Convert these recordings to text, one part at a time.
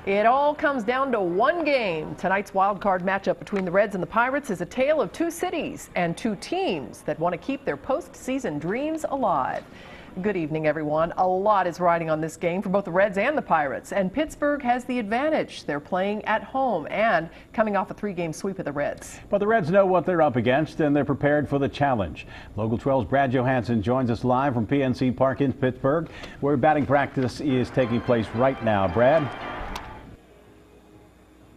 It all comes down to one game. Tonight's wild card matchup between the Reds and the Pirates is a tale of two cities and two teams that want to keep their postseason dreams alive. Good evening, everyone. A lot is riding on this game for both the Reds and the Pirates, and Pittsburgh has the advantage. They're playing at home and coming off a 3-game sweep of the Reds. But the Reds know what they're up against, and they're prepared for the challenge. Local 12's Brad Johansen joins us live from PNC Park in Pittsburgh, where batting practice is taking place right now. Brad?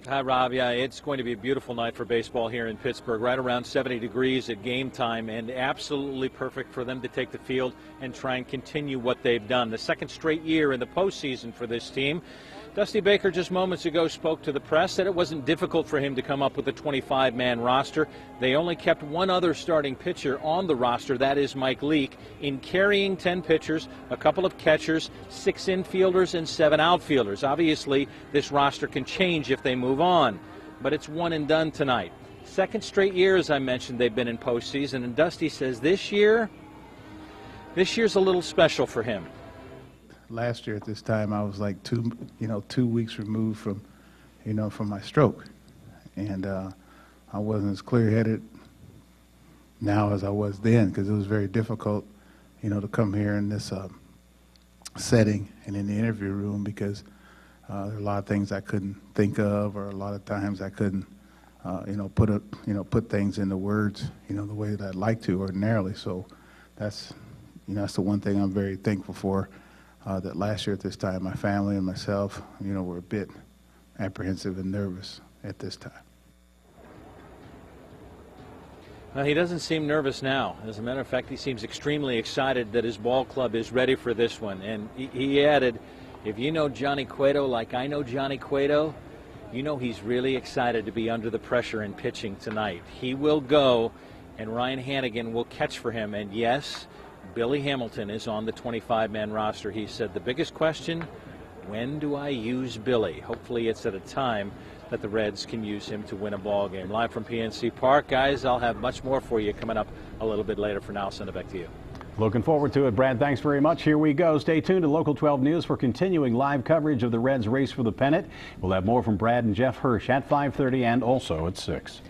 Hi, Rob. Yeah, it's going to be a beautiful night for baseball here in Pittsburgh, right around 70 degrees at game time, and absolutely perfect for them to take the field and try and continue what they've done. The second straight year in the postseason for this team. Dusty Baker just moments ago spoke to the press, said it wasn't difficult for him to come up with a 25-man roster. They only kept one other starting pitcher on the roster, that is Mike Leake, in carrying 10 pitchers, a couple of catchers, 6 infielders, and 7 outfielders. Obviously, this roster can change if they move on, but it's one and done tonight. Second straight year, as I mentioned, they've been in postseason, and Dusty says this year's a little special for him. Last year at this time, I was like 2 weeks removed from my stroke, and I wasn't as clear-headed now as I was then, because it was very difficult, to come here in this setting and in the interview room, because there are a lot of things I couldn't think of, or a lot of times I couldn't, put things into words, the way that I'd like to ordinarily. So that's the one thing I'm very thankful for. That last year at this time, my family and myself, were a bit apprehensive and nervous at this time. Well, he doesn't seem nervous now. As a matter of fact, he seems extremely excited that his ball club is ready for this one. And he added, if you know Johnny Cueto like I know Johnny Cueto, he's really excited to be under the pressure in pitching tonight. He will go, and Ryan Hannigan will catch for him. And yes, Billy Hamilton is on the 25-man roster. He said the biggest question, when do I use Billy? Hopefully it's at a time that the Reds can use him to win a ball game. Live from PNC Park, guys, I'll have much more for you coming up a little bit later. For now, I'll send it back to you. Looking forward to it, Brad. Thanks very much. Here we go. Stay tuned to Local 12 News for continuing live coverage of the Reds' race for the pennant. We'll have more from Brad and Jeff Hirsch at 5:30 and also at 6.